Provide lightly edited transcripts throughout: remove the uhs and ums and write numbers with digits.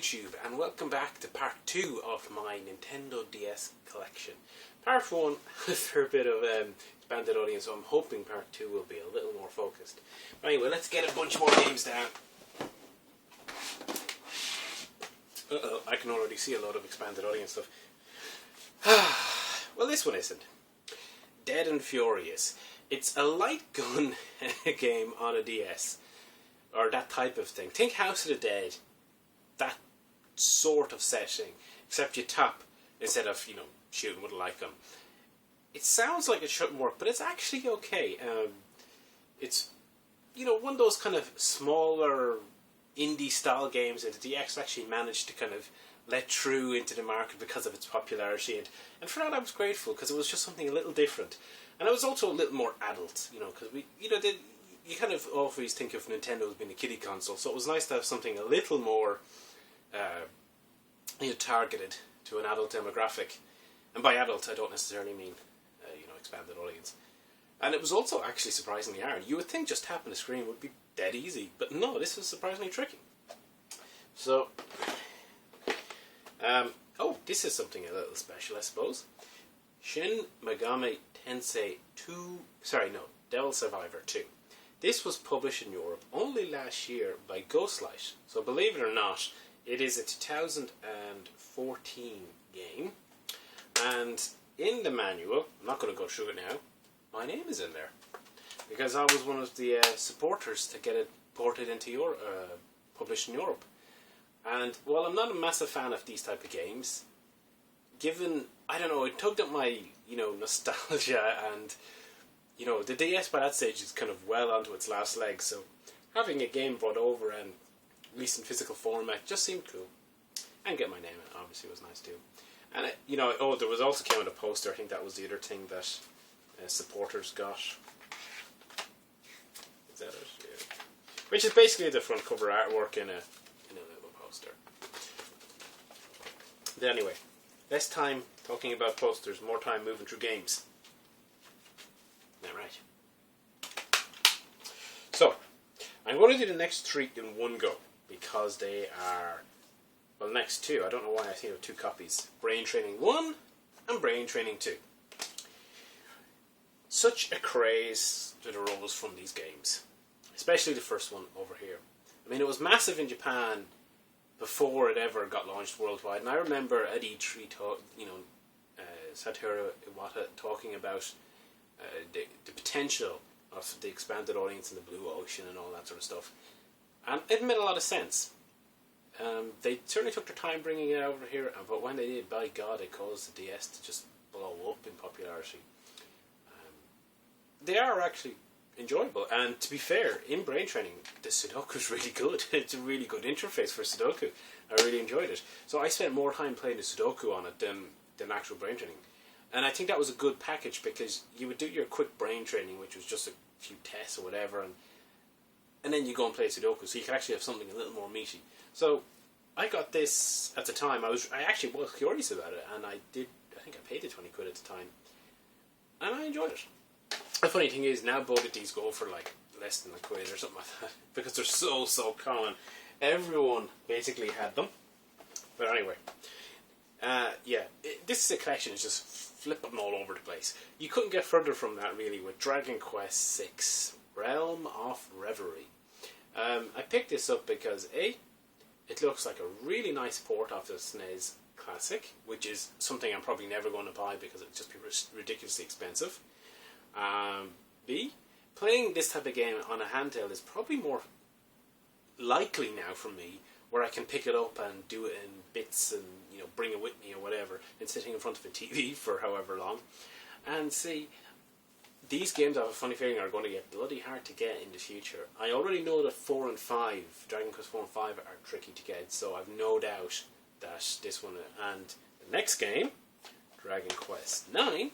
YouTube, and welcome back to part 2 of my Nintendo DS collection. Part 1 has a fair bit of expanded audience, so I'm hoping part 2 will be a little more focused. But anyway, let's get a bunch more games down. I can already see a lot of expanded audience stuff. Well, this one isn't. Dead and Furious. It's a light gun game on a DS. Or that type of thing. Think House of the Dead. That sort of setting. Except you tap instead of, shooting with a light gun. It sounds like it shouldn't work, but it's actually okay. It's, one of those kind of smaller indie style games that the DS actually managed to kind of let through into the market because of its popularity. And for that I was grateful, because it was just something a little different. And it was also a little more adult, because you kind of always think of Nintendo as being a kiddie console, so it was nice to have something a little more targeted to an adult demographic. And by adult, I don't necessarily mean, expanded audience. And it was also actually surprisingly hard. You would think just tapping the screen would be dead easy, but no, this was surprisingly tricky. So, this is something a little special, I suppose. Shin Megami Tensei 2, Devil Survivor 2. This was published in Europe only last year by Ghostlight. So believe it or not, it is a 2014 game. And in the manual, I'm not going to go through it now, my name is in there. Because I was one of the supporters to get it ported into published in Europe. And while I'm not a massive fan of these type of games, given, it tugged at my, nostalgia and... the DS by that stage is kind of well onto its last legs, so having a game brought over and released in physical format just seemed cool. And get my name in it, obviously, was nice too. And, there was also came out a poster. I think that was the other thing that supporters got. Is that it? Yeah. Which is basically the front cover artwork in a little poster. But anyway, less time talking about posters, more time moving through games. Right. So, I'm going to do the next 3 in one go, because they are, next 2, I don't know why I think of 2 copies. Brain Training 1 and Brain Training 2. Such a craze that arose from these games, especially the first one over here. I mean, it was massive in Japan before it ever got launched worldwide, and I remember at E3, Satoru Iwata talking about the potential of the expanded audience in the blue ocean and all that sort of stuff, and it made a lot of sense. They certainly took their time bringing it over here, but when they did, by God, it caused the DS to just blow up in popularity. They are actually enjoyable, and to be fair, in Brain Training, the Sudoku is really good. It's a really good interface for Sudoku. I really enjoyed it. So I spent more time playing the Sudoku on it than actual Brain Training. And I think that was a good package, because you would do your quick brain training, which was just a few tests or whatever, and then you go and play Sudoku, so you could actually have something a little more meaty. So I got this at the time. I actually was curious about it, and I think I paid the 20 quid at the time, and I enjoyed it. The funny thing is, now both of these go for like less than a quid or something like that, because they're so common. Everyone basically had them. But anyway, this is a collection. It's just flipping all over the place. You couldn't get further from that really with Dragon Quest VI, Realm of Reverie. I picked this up because it looks like a really nice port of the SNES Classic, which is something I'm probably never going to buy because it'd just be ridiculously expensive. B, playing this type of game on a handheld is probably more likely now for me, where I can pick it up and do it in bits and bring it with me or whatever, and sitting in front of a TV for however long. And see, these games, I have a funny feeling, are going to get bloody hard to get in the future. I already know that 4 and 5, Dragon Quest 4 and 5 are tricky to get, so I've no doubt that this one and the next game, Dragon Quest 9,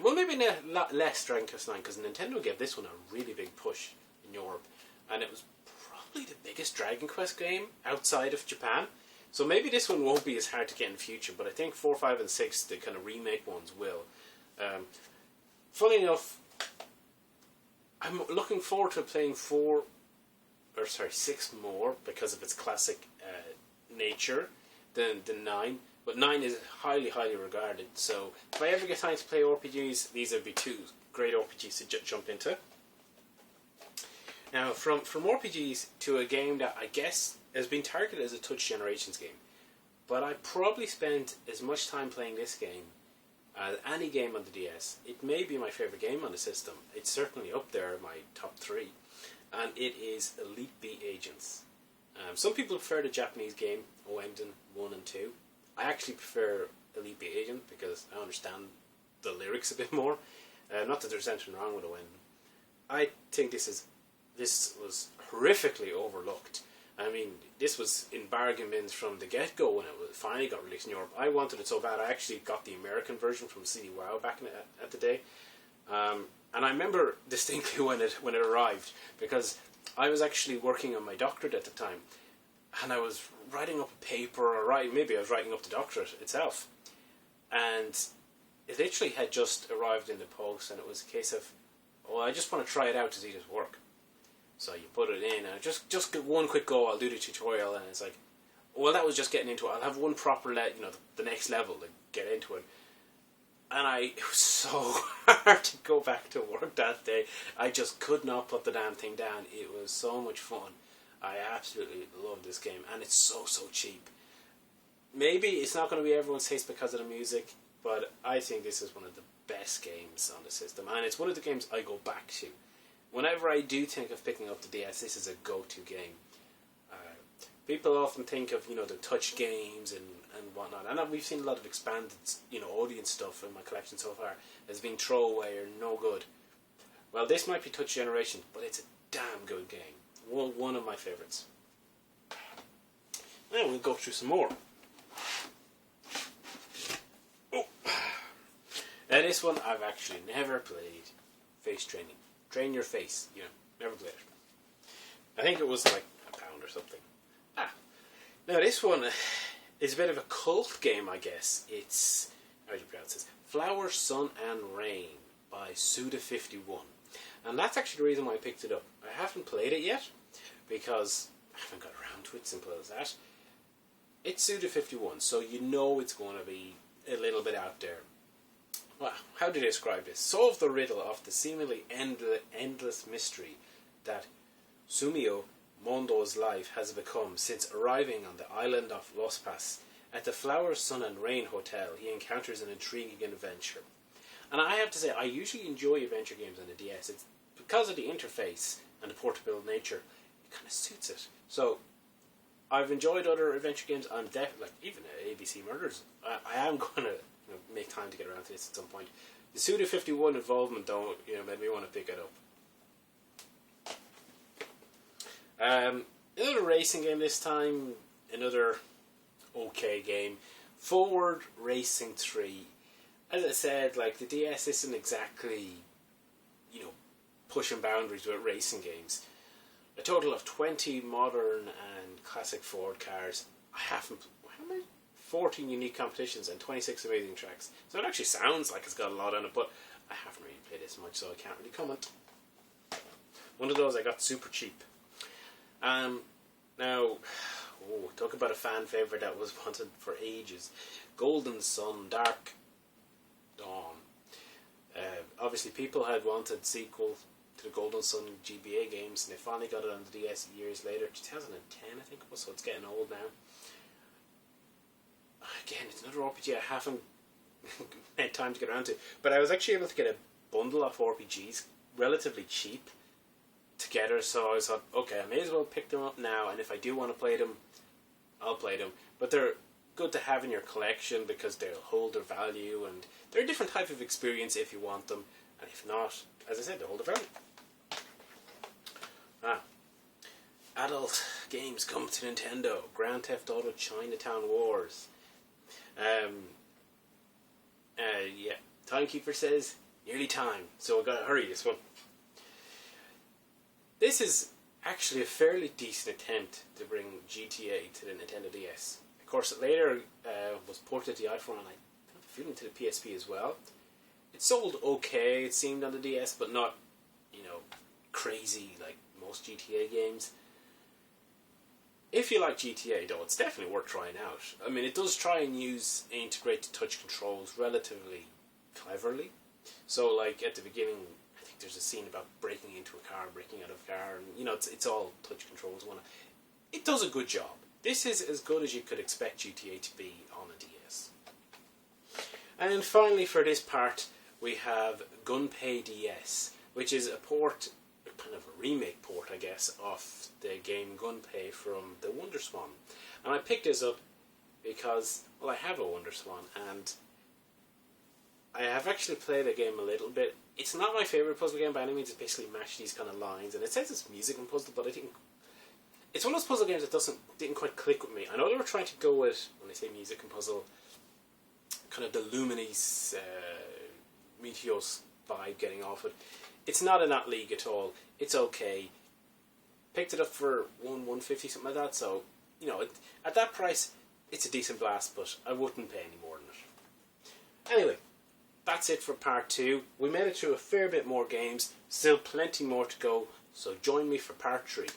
maybe a lot less Dragon Quest 9, because Nintendo gave this one a really big push in Europe, and it was probably the biggest Dragon Quest game outside of Japan. So maybe this one won't be as hard to get in the future, but I think 4, 5, and 6, the kind of remake ones, will. Funny enough, I'm looking forward to playing 6 more because of its classic nature than 9, but 9 is highly, highly regarded. So if I ever get time to play RPGs, these would be 2 great RPGs to jump into. Now, from RPGs to a game that I guess has been targeted as a touch generations game, but I probably spent as much time playing this game as any game on the DS. It may be my favourite game on the system. It's certainly up there in my top 3, and it is Elite Beat Agents. Some people prefer the Japanese game, Oenden 1 and 2. I actually prefer Elite Beat Agent because I understand the lyrics a bit more. Not that there's anything wrong with Oenden. I think this was horrifically overlooked. I mean, this was in bargain bins from the get-go when it finally got released in Europe. I wanted it so bad, I actually got the American version from CD Wow back at the day. And I remember distinctly when it arrived, because I was actually working on my doctorate at the time, and I was writing up a paper, or maybe I was writing up the doctorate itself, and it literally had just arrived in the post, and it was a case of, oh, I just want to try it out to see this work. So you put it in, and just get one quick go, I'll do the tutorial, and it's like, well, that was just getting into it. I'll have one proper, the next level to get into it. And it was so hard to go back to work that day. I just could not put the damn thing down. It was so much fun. I absolutely love this game, and it's so, so cheap. Maybe it's not going to be everyone's taste because of the music, but I think this is one of the best games on the system, and it's one of the games I go back to. Whenever I do think of picking up the DS, this is a go-to game. People often think of, the touch games and whatnot, and we've seen a lot of expanded, audience stuff in my collection so far as being throwaway or no good. Well, this might be touch generation, but it's a damn good game. One of my favourites. Now we'll go through some more. Oh. Now this one I've actually never played. Face training. Train your face. Never played it. I think it was like £1 or something. Now this one is a bit of a cult game, I guess. It's, how do you pronounce this? Flower, Sun and Rain by Suda51. And that's actually the reason why I picked it up. I haven't played it yet, because I haven't got around to it, simple as that. It's Suda51, so you know it's going to be a little bit out there. Well, how do they describe this? Solve the riddle of the seemingly endless mystery that Sumio Mondo's life has become since arriving on the island of Los Pas. At the Flower, Sun and Rain Hotel, he encounters an intriguing adventure. And I have to say, I usually enjoy adventure games on the DS. It's because of the interface and the portable nature, it kind of suits it. So, I've enjoyed other adventure games. I'm definitely, even ABC Murders. I am going to make time to get around to this at some point. The Suda51 involvement, though, made me want to pick it up. Another racing game this time. Another okay game. Forward Racing 3. As I said, the DS isn't exactly, pushing boundaries with racing games. A total of 20 modern and classic Ford cars. I haven't... How many? 14 unique competitions and 26 amazing tracks. So it actually sounds like it's got a lot on it, but I haven't really played this much, so I can't really comment. One of those I got super cheap. Now, talk about a fan favourite that was wanted for ages. Golden Sun, Dark Dawn. Obviously people had wanted sequel to the Golden Sun GBA games, and they finally got it on the DS years later. 2010 I think it was, so it's getting old now. Again, it's another RPG I haven't had time to get around to, but I was actually able to get a bundle of RPGs relatively cheap together, so I thought, okay, I may as well pick them up now, and if I do want to play them, I'll play them. But they're good to have in your collection because they'll hold their value, and they're a different type of experience if you want them, and if not, as I said, they'll hold their value. Adult games come to Nintendo. Grand Theft Auto Chinatown Wars. Yeah, Timekeeper says, nearly time, so I've got to hurry this one. This is actually a fairly decent attempt to bring GTA to the Nintendo DS. Of course, it later was ported to the iPhone, and I have a feeling to the PSP as well. It sold okay, it seemed, on the DS, but not, crazy like most GTA games. If you like GTA, though, it's definitely worth trying out. I mean, it does try and use integrated touch controls relatively cleverly. So, like, at the beginning, I think there's a scene about breaking into a car, breaking out of a car, and, you know, it's all touch controls. It does a good job. This is as good as you could expect GTA to be on a DS. And finally, for this part, we have Gunpei DS, which is a port, kind of a remake port, I guess, of the game Gunpei from the WonderSwan. And I picked this up because, well, I have a WonderSwan, and I have actually played the game a little bit. It's not my favourite puzzle game by any means. It's basically mash these kind of lines, and it says it's music and puzzle, but I think it's one of those puzzle games that didn't quite click with me. I know they were trying to go with, when they say music and puzzle, kind of the Luminis, Meteos vibe getting off it. It's not in that league at all. It's okay. Picked it up for $150, something like that. So, you know, at that price, it's a decent blast, but I wouldn't pay any more than it. Anyway, that's it for part 2. We made it through a fair bit more games. Still plenty more to go. So join me for part 3.